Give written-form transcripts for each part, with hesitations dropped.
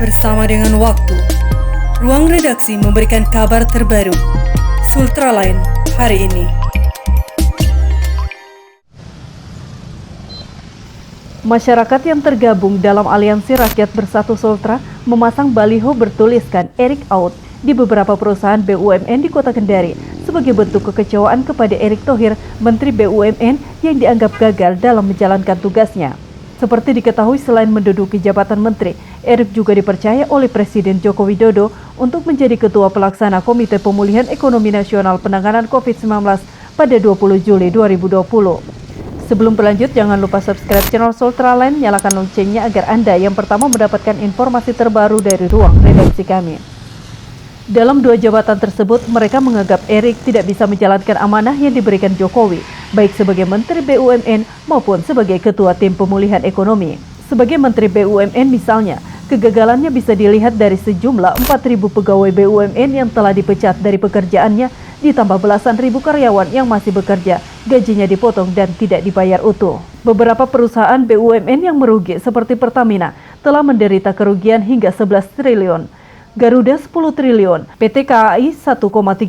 bersama dengan waktu. Ruang redaksi memberikan kabar terbaru. Sultraline hari ini. Masyarakat yang tergabung dalam Aliansi Rakyat Bersatu Sultra memasang baliho bertuliskan Erick Out di beberapa perusahaan BUMN di Kota Kendari sebagai bentuk kekecewaan kepada Erick Thohir, Menteri BUMN yang dianggap gagal dalam menjalankan tugasnya. Seperti diketahui, selain menduduki jabatan menteri, Erick juga dipercaya oleh Presiden Joko Widodo untuk menjadi Ketua Pelaksana Komite Pemulihan Ekonomi Nasional Penanganan COVID-19 pada 20 Juli 2020. Sebelum berlanjut, jangan lupa subscribe channel Sultraline, nyalakan loncengnya agar Anda yang pertama mendapatkan informasi terbaru dari ruang redaksi kami. Dalam dua jabatan tersebut, mereka menganggap Erick tidak bisa menjalankan amanah yang diberikan Jokowi, baik sebagai Menteri BUMN maupun sebagai Ketua Tim Pemulihan Ekonomi. Sebagai Menteri BUMN misalnya, kegagalannya bisa dilihat dari sejumlah 4.000 pegawai BUMN yang telah dipecat dari pekerjaannya, ditambah belasan ribu karyawan yang masih bekerja, gajinya dipotong dan tidak dibayar utuh. Beberapa perusahaan BUMN yang merugi seperti Pertamina telah menderita kerugian hingga 11 triliun. Garuda 10 triliun, PT KAI 1,3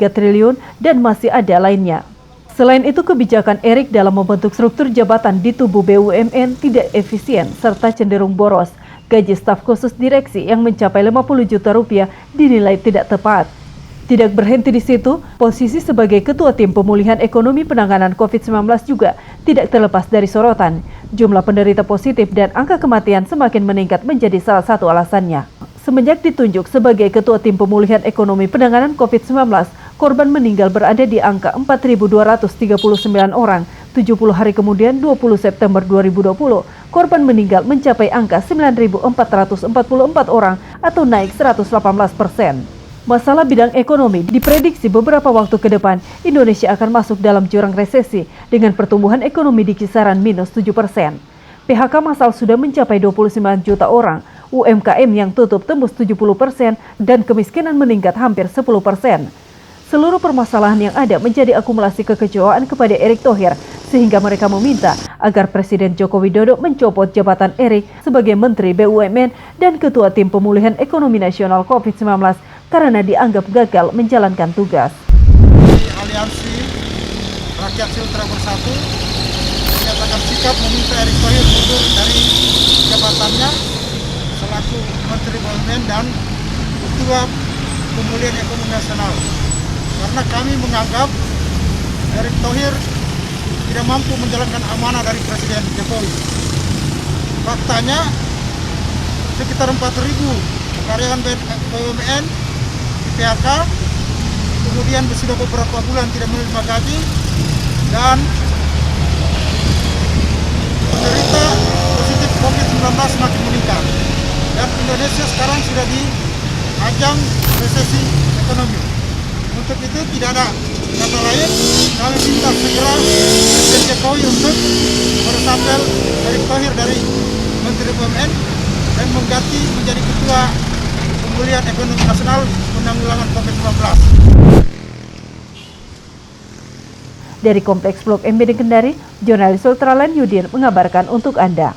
triliun, dan masih ada lainnya. Selain itu, kebijakan Erick dalam membentuk struktur jabatan di tubuh BUMN tidak efisien serta cenderung boros. Gaji staf khusus direksi yang mencapai 50 juta rupiah dinilai tidak tepat. Tidak berhenti di situ, posisi sebagai Ketua Tim Pemulihan Ekonomi Penanganan COVID-19 juga tidak terlepas dari sorotan. Jumlah penderita positif dan angka kematian semakin meningkat menjadi salah satu alasannya. Semenjak ditunjuk sebagai Ketua Tim Pemulihan Ekonomi Penanganan COVID-19, korban meninggal berada di angka 4.239 orang. 70 hari kemudian, 20 September 2020, korban meninggal mencapai angka 9.444 orang atau naik 118%. Masalah bidang ekonomi diprediksi beberapa waktu ke depan, Indonesia akan masuk dalam jurang resesi dengan pertumbuhan ekonomi di kisaran minus 7%. PHK massal sudah mencapai 29 juta orang. UMKM yang tutup tembus 70% dan kemiskinan meningkat hampir 10%. Seluruh permasalahan yang ada menjadi akumulasi kekecewaan kepada Erick Thohir sehingga mereka meminta agar Presiden Joko Widodo mencopot jabatan Erick sebagai Menteri BUMN dan Ketua Tim Pemulihan Ekonomi Nasional COVID-19 karena dianggap gagal menjalankan tugas. Aliansi Rakyat Sultra Bersatu menyatakan sikap meminta Erick Thohir mundur dari jabatannya selaku Menteri BUMN dan Ketua Pemulihan Ekonomi Nasional, karena kami menganggap Erick Thohir tidak mampu menjalankan amanah dari Presiden Jokowi. Faktanya sekitar 4.000 karyawan BUMN di PHK, kemudian sudah beberapa bulan tidak menerima gaji dan penderita positif COVID-19 semakin meningkat. Dan Indonesia sekarang sudah di ajang resesi ekonomi. Untuk itu tidak ada kata lain, kami minta segera Presiden Jokowi untuk meresapel Erick Thohir dari Menteri BUMN dan mengganti menjadi Ketua Pemulihan Ekonomi Nasional Penanggulangan COVID-19. Dari Kompleks Blok M Kendari, jurnalis Sultraline Yudin mengabarkan untuk Anda.